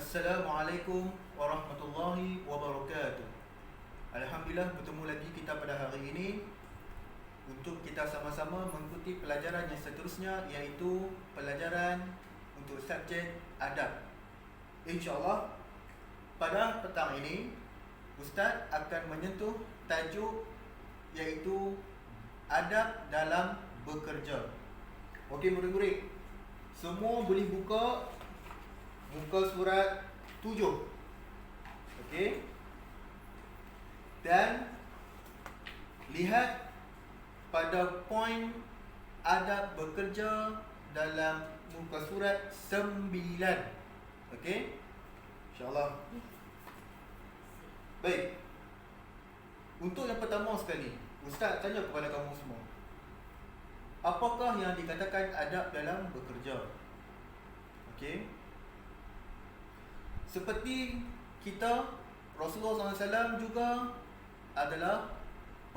Assalamualaikum warahmatullahi wabarakatuh. Alhamdulillah, bertemu lagi kita pada hari ini untuk kita sama-sama mengikuti pelajaran yang seterusnya, iaitu pelajaran untuk subjek adab. InsyaAllah pada petang ini Ustaz akan menyentuh tajuk iaitu adab dalam bekerja. Okey murid-murid, semua boleh buka muka surat 7. Okey. Dan lihat pada poin adab bekerja dalam muka surat 9. Okey. InsyaAllah. Baik. Untuk yang pertama sekali, Ustaz tanya kepada kamu semua, apakah yang dikatakan adab dalam bekerja? Okey. Seperti kita, Rasulullah SAW juga adalah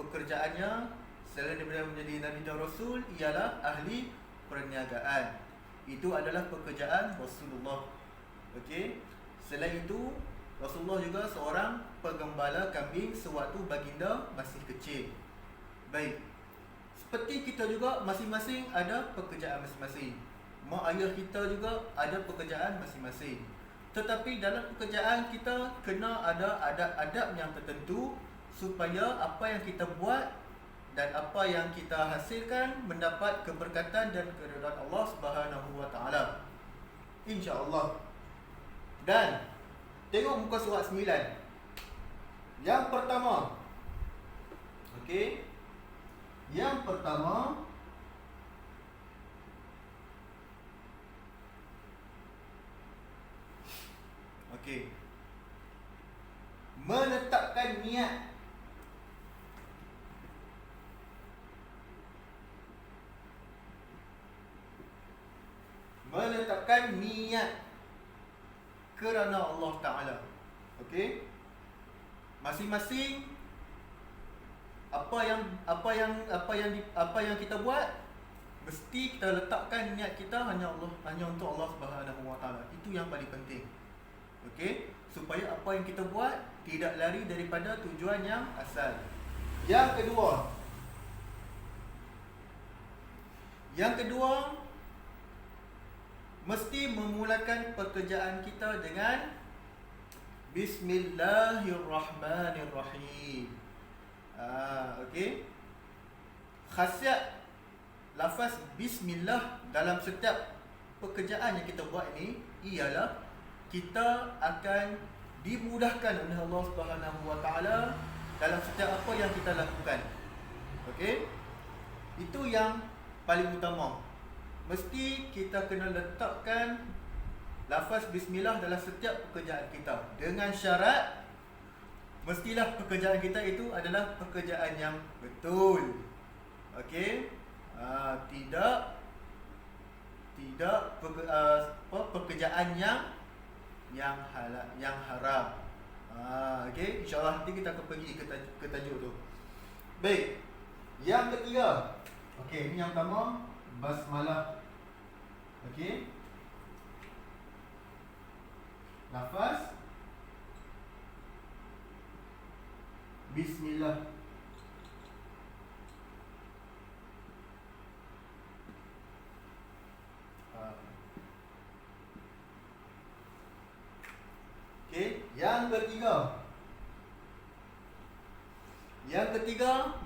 pekerjaannya selain daripada menjadi Nabi dan Rasul ialah ahli perniagaan. Itu adalah pekerjaan Rasulullah. Okey. Selain itu, Rasulullah juga seorang penggembala kambing sewaktu baginda masih kecil. Baik. Seperti kita juga masing-masing ada pekerjaan masing-masing. Mak ayah kita juga ada pekerjaan masing-masing. Tetapi dalam pekerjaan kita kena ada adab-adab yang tertentu supaya apa yang kita buat dan apa yang kita hasilkan mendapat keberkatan dan keridhaan Allah Subhanahu wa taala. Insya-Allah. Dan tengok muka surat 9. Yang pertama. Okey. Yang pertama, okey, menetapkan niat. Menetapkan niat kerana Allah Ta'ala. Okey. Masing-masing apa yang kita buat, mesti kita letakkan niat kita hanya untuk Allah Subhanahu wa taala. Itu yang paling penting. Okey, supaya apa yang kita buat tidak lari daripada tujuan yang asal. Yang kedua, mesti memulakan pekerjaan kita dengan Bismillahirrahmanirrahim. Okey. Khasiat lafaz Bismillah dalam setiap pekerjaan yang kita buat ini ialah kita akan dimudahkan oleh Allah Subhanahu wa taala dalam setiap apa yang kita lakukan. Okey? Itu yang paling utama. Mesti kita kena letakkan lafaz bismillah dalam setiap pekerjaan kita dengan syarat mestilah pekerjaan kita itu adalah pekerjaan yang betul. Okey? Tidak pekerjaan yang halal, yang haram. Okey, insya-Allah nanti kita akan pergi ke tajuk tu. Baik. Yang ketiga. Okey, ini yang pertama, basmalah. Okey. Lafaz Bismillah. Okey, yang ketiga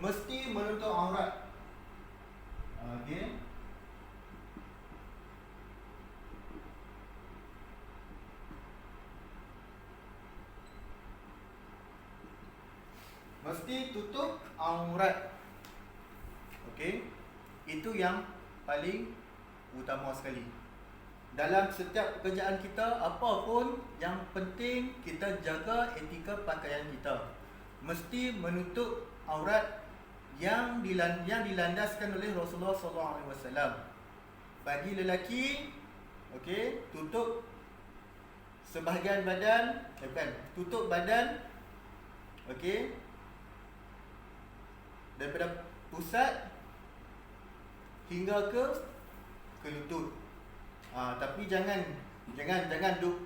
mesti menutup aurat. Okey. Mesti tutup aurat. Okey. Itu yang paling utama sekali. Dalam setiap pekerjaan kita, apa pun yang penting kita jaga etika pakaian kita. Mesti menutup aurat yang dilandaskan oleh Rasulullah SAW. Bagi lelaki, okey, tutup sebahagian badan, tutup badan, okey, daripada pusat hingga ke lutut. Tapi jangan Jangan duk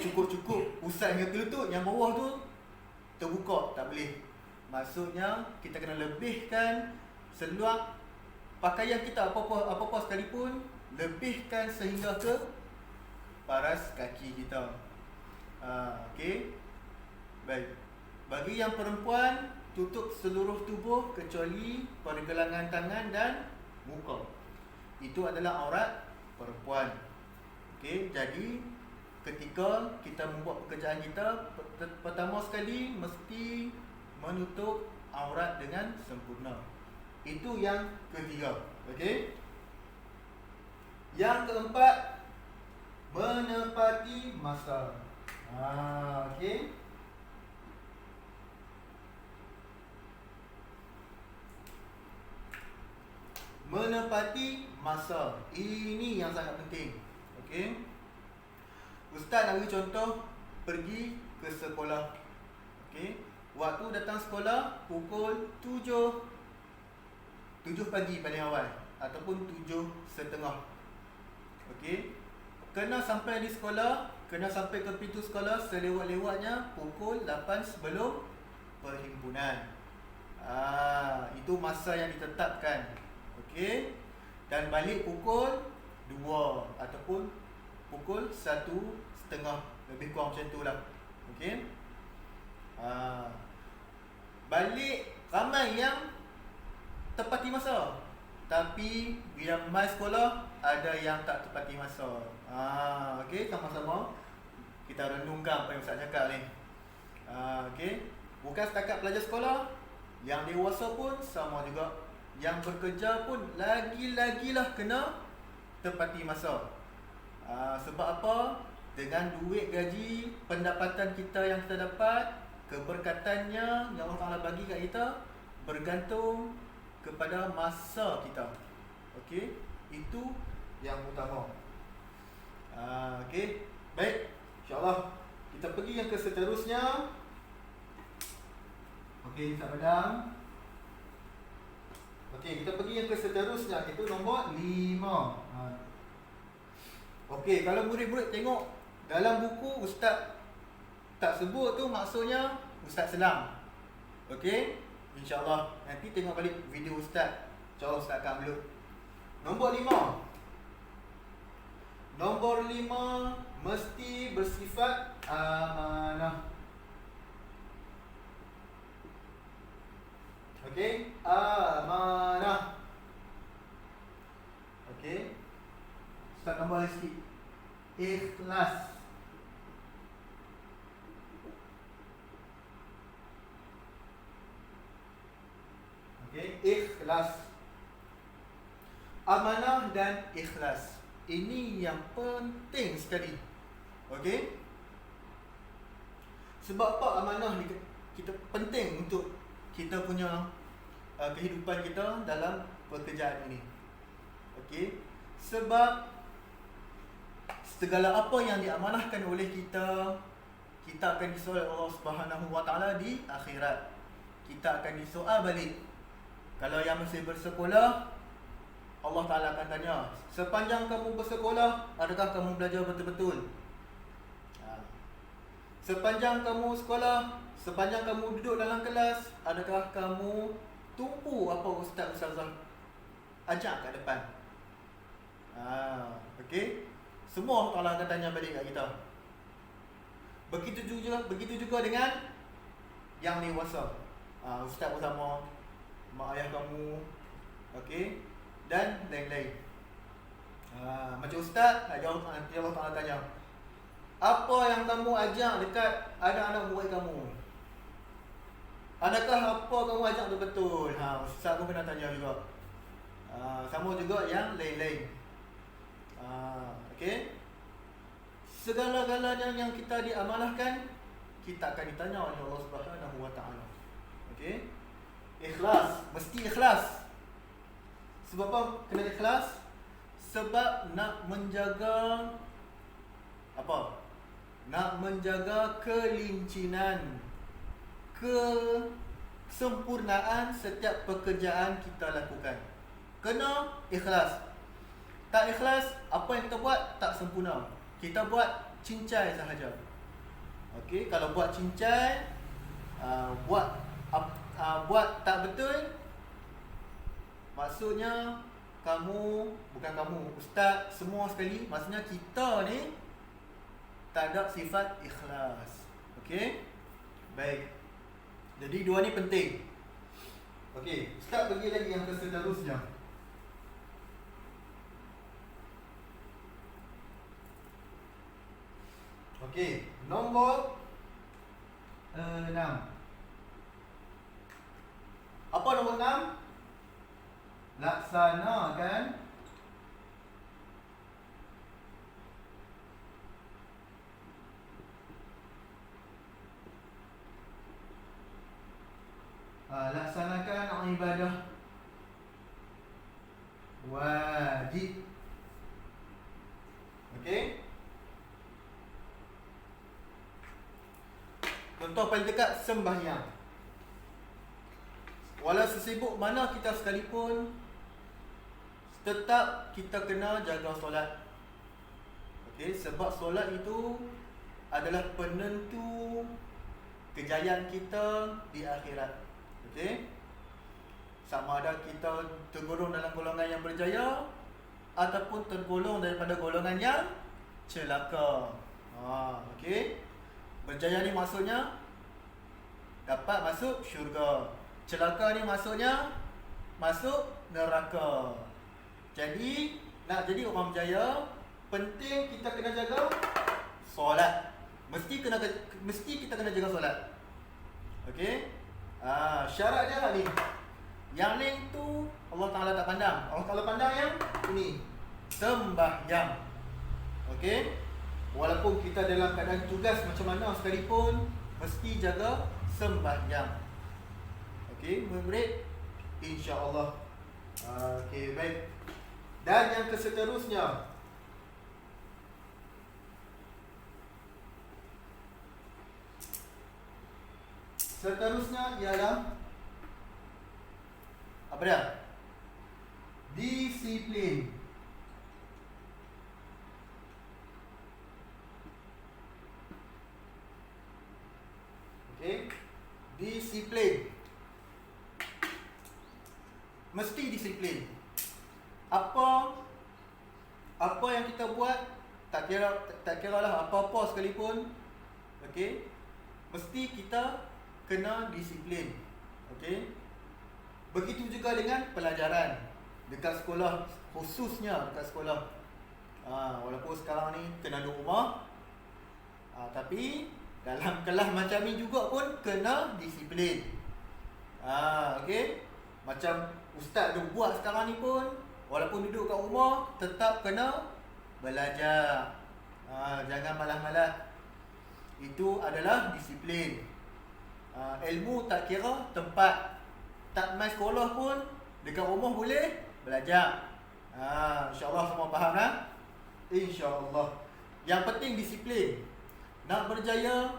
cukup pusat hingga ke lutut, yang bawah tu terbuka, tak boleh. Maksudnya kita kena lebihkan seluar pakaian kita apa-apa sekalipun, lebihkan sehingga ke paras kaki kita. Okey. Baik. Bagi yang perempuan, tutup seluruh tubuh kecuali pergelangan tangan dan muka. Itu adalah aurat perempuan. Okey, jadi ketika kita membuat pekerjaan kita, pertama sekali mesti menutup aurat dengan sempurna. Itu yang ketiga. Okey. Yang keempat, menepati masa. Okey. Menepati masa. Ini yang sangat penting. Okey. Ustaz nak bagi contoh, pergi ke sekolah. Okey. Waktu datang sekolah pukul 7 pagi paling awal ataupun 7:30. Okey. Kena sampai di sekolah, kena sampai ke pintu sekolah selewat-lewatnya pukul 8 sebelum perhimpunan. Itu masa yang ditetapkan. Okey. Dan balik pukul 2 ataupun pukul 1:30, lebih kurang macam tu lah. Okey. Balik ramai yang tepati masa, tapi bila mai sekolah ada yang tak tepati masa. Okey, sama-sama kita renungkan apa yang Ustaz cakap ni. Okey, bukan setakat pelajar sekolah, yang dewasa pun sama juga. Yang bekerja pun lagi-lagilah kena tepati masa. Sebab apa? Dengan duit gaji, pendapatan kita yang kita dapat, keberkatannya yang Allah Ta'ala bagi kat kita bergantung kepada masa kita. Okey, itu yang utama. Okey, baik. InsyaAllah kita pergi yang ke seterusnya. Okey, tak padam. Okey, kita pergi yang ke seterusnya, itu nombor 5. Okey, kalau murid-murid tengok dalam buku Ustaz tak sebut tu, maksudnya Ustaz selang. Okey, InsyaAllah nanti tengok balik video Ustaz. InsyaAllah Ustaz akan upload. Nombor 5. Nombor 5 mesti bersifat amanah. Okey, amanah. Okey, Ustaz tambah sikit. Ikhlas. Okey, ikhlas. Amanah dan ikhlas. Ini yang penting sekali. Okey? Sebab apa amanah ni kita penting untuk kita punya kehidupan kita dalam pekerjaan ini. Okey? Sebab segala apa yang diamanahkan oleh kita, kita akan disoal Allah Subhanahu Wa Taala di akhirat. Kita akan disoal balik. Kalau yang masih bersekolah, Allah Ta'ala akan tanya, sepanjang kamu bersekolah, adakah kamu belajar betul-betul? Sepanjang kamu sekolah, sepanjang kamu duduk dalam kelas, adakah kamu tumpu apa ustaz-ustazah ajak kat depan? Okey, semua Allah Ta'ala akan tanya balik kat kita. Begitu juga dengan yang dewasa. Ustaz bersama mak ayah kamu, okey, dan lain-lain. Macam ustaz, nanti Allah Ta'ala tanya, apa yang kamu ajak dekat anak-anak murid kamu? Adakah apa kamu ajak tu betul? Ustaz pun kena tanya juga. Sama juga yang lain-lain. Okey, segala-galanya yang kita diamanahkan, kita akan ditanya oleh Allah Subhanahu Wa Ta'ala. Okey, ikhlas, mesti ikhlas. Sebab apa kena ikhlas? Sebab nak menjaga apa? Nak menjaga kelincinan, kesempurnaan setiap pekerjaan kita lakukan. Kena ikhlas. Tak ikhlas, apa yang kita buat tak sempurna. kita buat cincai sahaja. Okey, kalau buat cincai, buat tak betul, maksudnya ustaz semua sekali, maksudnya kita ni tak ada sifat ikhlas. Okey? Baik. Jadi dua ni penting. Okey, ustaz bagi lagi yang seterusnya. Okey, nombor 6. Apa nombor 6? Laksanakan ibadah wajib. Okey? Contoh paling dekat, sembahyang. Walau sesibuk mana kita sekalipun, tetap kita kena jaga solat. Okey, sebab solat itu adalah penentu kejayaan kita di akhirat. Okey? Sama ada kita tergolong dalam golongan yang berjaya ataupun tergolong daripada golongan yang celaka. Okey? Berjaya ni maksudnya dapat masuk syurga. Celaka ni maksudnya masuk neraka. Jadi, nak jadi orang berjaya, penting kita kena jaga solat. Mesti kita kena jaga solat. Okey? Syarat dia ni. Yang lain tu Allah Taala tak pandang. Allah Taala pandang yang ini, sembahyang. Okey? Walaupun kita dalam keadaan tugas macam mana sekalipun, mesti jaga sembahyang. Okey, murid, insya-Allah. Okey, baik. Dan yang seterusnya, ialah apa dia? Disiplin. Okey, disiplin. Mesti disiplin. Apa yang kita buat, tak kira lah apa-apa sekalipun, okey, mesti kita kena disiplin. Okey. Begitu juga dengan pelajaran dekat sekolah, khususnya dekat sekolah. Walaupun sekarang ni kena duduk rumah, tapi dalam kelas macam ni juga pun kena disiplin. Okey. Macam ustaz duk buat sekarang ni pun, walaupun duduk kat rumah, tetap kena belajar. Jangan malas-malas. Itu adalah disiplin. Ilmu tak kira tempat. Tak main sekolah pun, dekat rumah boleh belajar. InsyaAllah semua faham lah. InsyaAllah. Yang penting disiplin. Nak berjaya,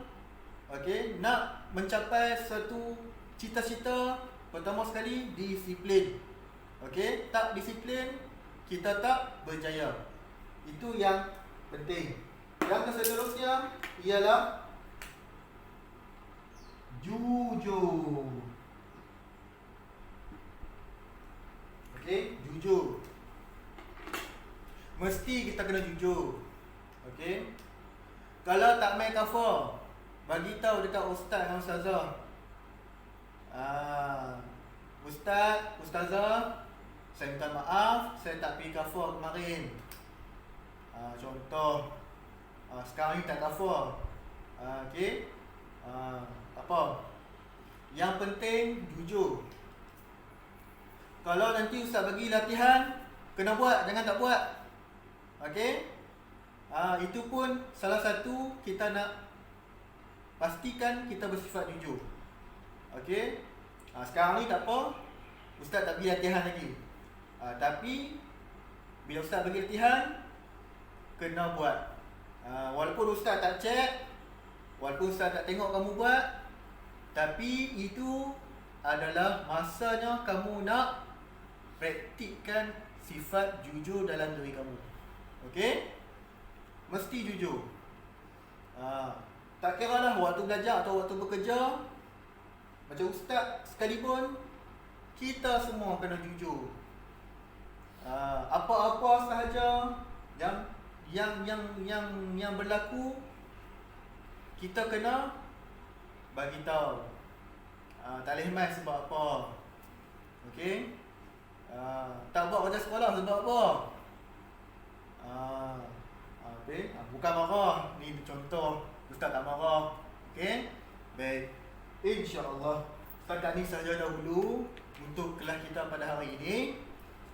okey, nak mencapai satu cita-cita, pertama sekali disiplin. Okey, tak disiplin, kita tak berjaya. Itu yang penting. Yang seterusnya ialah jujur. Okey, jujur. Mesti kita kena jujur. Okey. Kalau tak main kafar, bagi tahu dekat ustaz dan ustazah. Ustaz, ustazah, saya minta maaf, saya tak pergi kafar kemarin. Contoh, sekarang ni tak kafar. Okey. Apa? Yang penting jujur. Kalau nanti ustaz bagi latihan, kena buat, jangan tak buat. Okey? Itu pun salah satu kita nak pastikan kita bersifat jujur. Okey? Sekarang ni tak apa, ustaz tak bagi latihan lagi. Tapi bila ustaz bagi latihan, kena buat. Walaupun ustaz tak check, walaupun ustaz tak tengok kamu buat, tapi itu adalah masanya kamu nak praktikkan sifat jujur dalam diri kamu. Okey? Mesti jujur. Tak kira lah waktu belajar atau waktu bekerja, macam ustaz sekalipun, kita semua kena jujur. Apa-apa sahaja yang berlaku, kita kena bagi tahu. Tak boleh mai sebab apa. Okey? Tak buat kerja sekolah sebab apa? Bukan marah. Ni contoh ustaz tak marah. Okey? Baik. InsyaAllah setakat ni sahaja dahulu untuk kelas kita pada hari ini.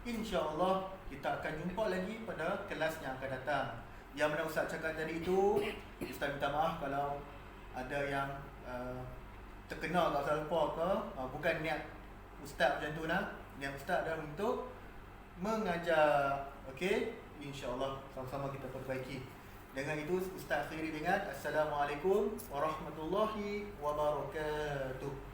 InsyaAllah kita akan jumpa lagi pada kelas yang akan datang. Yang mana ustaz cakap tadi itu, ustaz minta maaf kalau ada yang terkena tak salah apa ke. Bukan niat ustaz macam tu nak. Niat ustaz adalah untuk mengajar. Okey? InsyaAllah sama-sama kita perbaiki. Dengan itu ustaz akhiri dengan Assalamualaikum warahmatullahi wabarakatuh.